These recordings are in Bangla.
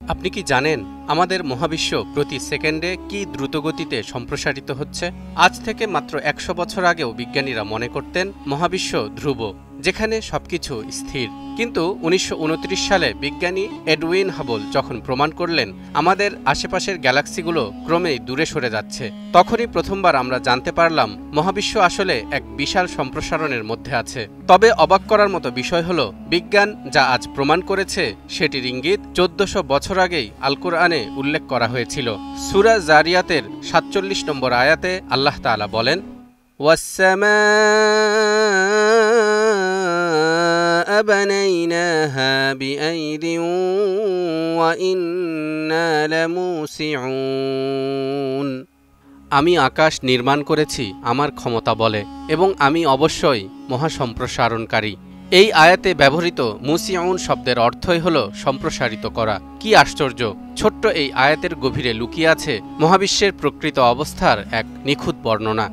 আপনি কি জানেন আমাদের মহাবিশ্ব প্রতি সেকেন্ডে কি দ্রুতগতিতে সম্প্রসারিত হচ্ছে? আজ থেকে মাত্র ১০০ বছর আগেও বিজ্ঞানীরা মনে করতেন মহাবিশ্ব ধ্রুব, যেখানে সবকিছু স্থির। কিন্তু ১৯২৯ সালে বিজ্ঞানী এডউইন হাবল যখন প্রমাণ করলেন আমাদের আশেপাশের গ্যালাক্সিগুলো ক্রমেই দূরে সরে যাচ্ছে, তখনই প্রথমবার আমরা জানতে পারলাম মহাবিশ্ব আসলে এক বিশাল সম্প্রসারণের মধ্যে আছে। তবে অবাক করার মতো বিষয় হলো, বিজ্ঞান যা আজ প্রমাণ করেছে সেটির ইঙ্গিত ১৪০০ বছর আগেই আল কুরআনে উল্লেখ করা হয়েছিল। সূরা যারিয়াতের ৪৭ নম্বর আয়াতে আল্লাহ তাআলা বলেন, وَالسَّمَاءَ بَنَيْنَاهَا بِأَيْدٍ وَإِنَّا لَمُوسِعُونَ। আমি আকাশ নির্মাণ করেছি আমার ক্ষমতা বলে, এবং আমি অবশ্যই মহাসম্প্রসারণকারী। এই আয়াতে ব্যবহৃত মুসিউন শব্দের অর্থই হল সম্প্রসারিত করা। কি আশ্চর্য! ছোট্ট এই আয়াতের গভীরে লুকিয়ে আছে মহাবিশ্বের প্রকৃত অবস্থার এক নিখুঁত বর্ণনা।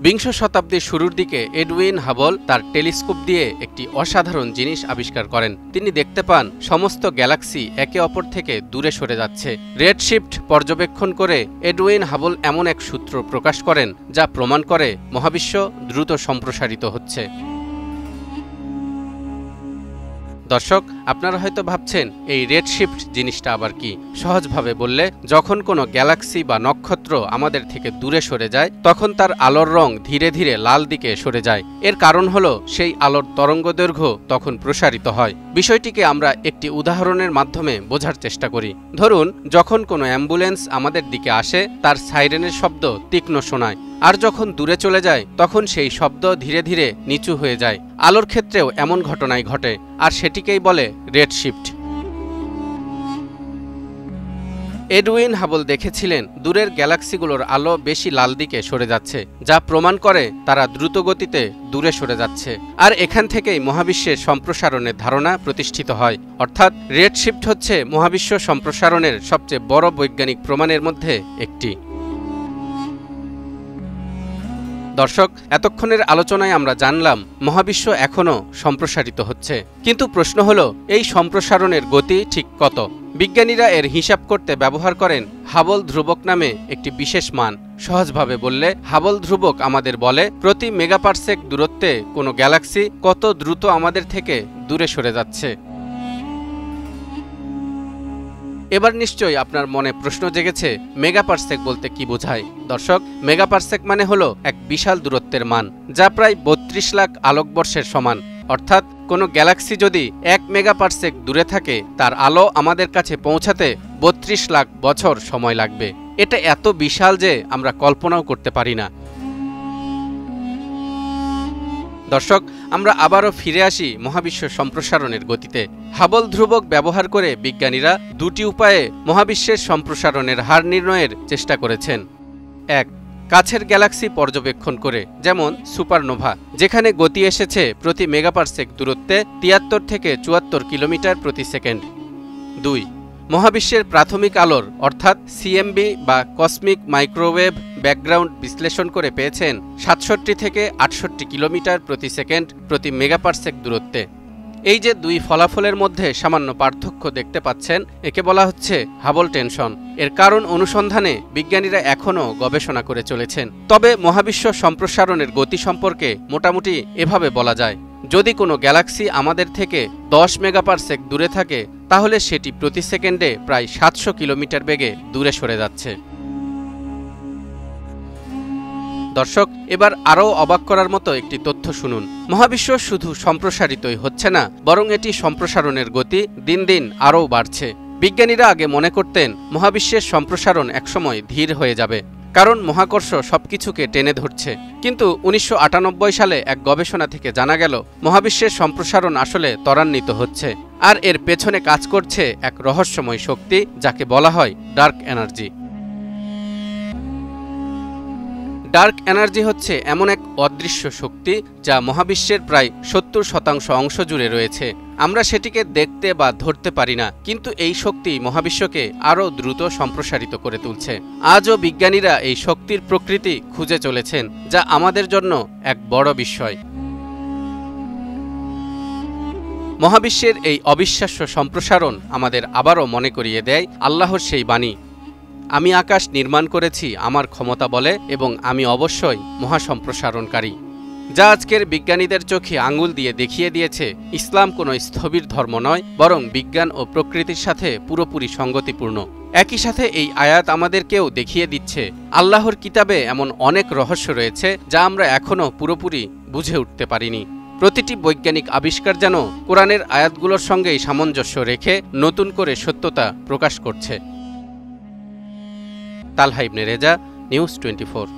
বিংশ শতাব্দীর শুরুর দিকে এডউইন হাবল তার টেলিস্কোপ দিয়ে একটি অসাধারণ জিনিস আবিষ্কার করেন। তিনি দেখতে পান সমস্ত গ্যালাক্সি একে অপর থেকে দূরে সরে যাচ্ছে। রেডশিফট পর্যবেক্ষণ করে এডউইন হাবল এমন এক সূত্র প্রকাশ করেন যা প্রমাণ করে মহাবিশ্ব দ্রুত সম্প্রসারিত হচ্ছে। দর্শক, আপনারা হয়তো ভাবছেন এই রেডশিফট জিনিসটা আবার কি? সহজভাবে বললে, যখন কোনো গ্যালাক্সি বা নক্ষত্র আমাদের থেকে দূরে সরে যায়, তখন তার আলোর রং ধীরে ধীরে লাল দিকে সরে যায়। এর কারণ হলো সেই আলোর তরঙ্গদৈর্ঘ্য তখন প্রসারিত হয়। বিষয়টিকে আমরা একটি উদাহরণের মাধ্যমে বোঝার চেষ্টা করি। ধরুন, যখন কোনো অ্যাম্বুলেন্স আমাদের দিকে আসে, তার সাইরেনের শব্দ তীক্ষ্ণ শোনায়, আর যখন দূরে চলে যায় তখন সেই শব্দ ধীরে ধীরে নিচু হয়ে যায়। আলোর ক্ষেত্রেও এমন ঘটনাই ঘটে, আর সেটিকেই বলে রেডশিফট। এডউইন হাবল দেখেছিলেন দূরের গ্যালাক্সিগুলোর আলো বেশি লাল দিকে সরে যাচ্ছে, যা প্রমাণ করে তারা দ্রুত গতিতে দূরে সরে যাচ্ছে। আর এখান থেকেই মহাবিশ্বের সম্প্রসারণের ধারণা প্রতিষ্ঠিত হয়। অর্থাৎ রেডশিফট হচ্ছে মহাবিশ্ব সম্প্রসারণের সবচেয়ে বড় বৈজ্ঞানিক প্রমাণের মধ্যে একটি। দর্শক, এতক্ষণের আলোচনায় আমরা জানলাম মহাবিশ্ব এখনও সম্প্রসারিত হচ্ছে। কিন্তু প্রশ্ন হলো, এই সম্প্রসারণের গতি ঠিক কত? বিজ্ঞানীরা এর হিসাব করতে ব্যবহার করেন হাবল ধ্রুবক নামে একটি বিশেষ মান। সহজভাবে বললে, হাবল ধ্রুবক আমাদের বলে প্রতি মেগাপারসেক দূরত্বে কোনো গ্যালাক্সি কত দ্রুত আমাদের থেকে দূরে সরে যাচ্ছে। এবার নিশ্চয়ই আপনার মনে প্রশ্ন জেগেছে, মেগাপারসেক বলতে কি বোঝায়? দর্শক, মেগাপারসেক মানে হলো এক বিশাল দূরত্বের মান, যা প্রায় ৩২ লাখ আলোকবর্ষের সমান। অর্থাৎ কোনো গ্যালাক্সি যদি ১ মেগাপারসেক দূরে থাকে, তার আলো আমাদের কাছে পৌঁছাতে ৩২ লাখ বছর সময় লাগবে। এটা এত বিশাল যে আমরা কল্পনাও করতে পারি না। দর্শক, আমরা আবারও ফিরে আসি মহাবিশ্ব সম্প্রসারণের গতিতে। হাবল ধ্রুবক ব্যবহার করে বিজ্ঞানীরা দুটি উপায়ে মহাবিশ্বের সম্প্রসারণের হার নির্ণয়ের চেষ্টা করেছেন। ১. কাছের গ্যালাক্সি পর্যবেক্ষণ করে, যেমন সুপারনোভা, যেখানে গতি এসেছে প্রতি মেগাপারসেক দূরত্বে ৭৩ থেকে ৭৪ কিলোমিটার প্রতি সেকেন্ড। ২. মহাবিশ্বের প্রাথমিক আলোর অর্থাৎ সিএমবি বা কসমিক মাইক্রোওয়েভ ব্যাকগ্রাউন্ড বিশ্লেষণ করে পেয়েছেন ৬৭ থেকে ৬৮ কিলোমিটার প্রতি সেকেন্ড প্রতি মেগাপারসেক দূরত্বে। এই যে দুই ফলাফলের মধ্যে সামান্য পার্থক্য দেখতে পাচ্ছেন, একে বলা হচ্ছে হাবল টেনশন। এর কারণ অনুসন্ধানে বিজ্ঞানীরা এখনও গবেষণা করে চলেছেন। তবে মহাবিশ্ব সম্প্রসারণের গতি সম্পর্কে মোটামুটি এভাবে বলা যায়, যদি কোনো গ্যালাক্সি আমাদের থেকে ১০ মেগাপারসেক দূরে থাকে, তাহলে সেটি প্রতি সেকেন্ডে প্রায় ৭০০ কিলোমিটার বেগে দূরে সরে যাচ্ছে। দর্শক, এবার আরও অবাক করার মতো একটি তথ্য শুনুন। মহাবিশ্ব শুধু সম্প্রসারিতই হচ্ছে না, বরং এটি সম্প্রসারণের গতি দিন দিন আরও বাড়ছে। বিজ্ঞানীরা আগে মনে করতেন মহাবিশ্বের সম্প্রসারণ একসময় ধীর হয়ে যাবে, কারণ মহাকর্ষ সবকিছুকে টেনে ধরছে। কিন্তু ১৯৯৮ সালে এক গবেষণা থেকে জানা গেল মহাবিশ্বের সম্প্রসারণ আসলে ত্বরান্বিত হচ্ছে, আর এর পেছনে কাজ করছে এক রহস্যময় শক্তি, যাকে বলা হয় ডার্ক এনার্জি। ডার্ক এনার্জি হচ্ছে এমন এক অদৃশ্য শক্তি যা মহাবিশ্বের প্রায় ৭০% অংশ জুড়ে রয়েছে। আমরা সেটিকে দেখতে বা ধরতে পারি না, কিন্তু এই শক্তি মহাবিশ্বকে আরও দ্রুত সম্প্রসারিত করে তুলছে। আজও বিজ্ঞানীরা এই শক্তির প্রকৃতি খুঁজে চলেছেন, যা আমাদের জন্য এক বড় বিস্ময়। মহাবিশ্বের এই অবিশ্বাস্য সম্প্রসারণ আমাদের আবারও মনে করিয়ে দেয় আল্লাহর সেই বাণী, আমি আকাশ নির্মাণ করেছি আমার ক্ষমতা বলে এবং আমি অবশ্যই মহাসম্প্রসারণকারী। যা আজকের বিজ্ঞানীদের চোখে আঙুল দিয়ে দেখিয়ে দিয়েছে ইসলাম কোনো স্থবির ধর্ম নয়, বরং বিজ্ঞান ও প্রকৃতির সাথে পুরোপুরি সঙ্গতিপূর্ণ। একই সাথে এই আয়াত আমাদেরকেও দেখিয়ে দিচ্ছে আল্লাহর কিতাবে এমন অনেক রহস্য রয়েছে যা আমরা এখনও পুরোপুরি বুঝে উঠতে পারিনি। প্রতিটি বৈজ্ঞানিক আবিষ্কার যেন কোরআনের আয়াতগুলোর সঙ্গেই সামঞ্জস্য রেখে নতুন করে সত্যতা প্রকাশ করছে। তালহা ইবনে রেজা, নিউজ 24।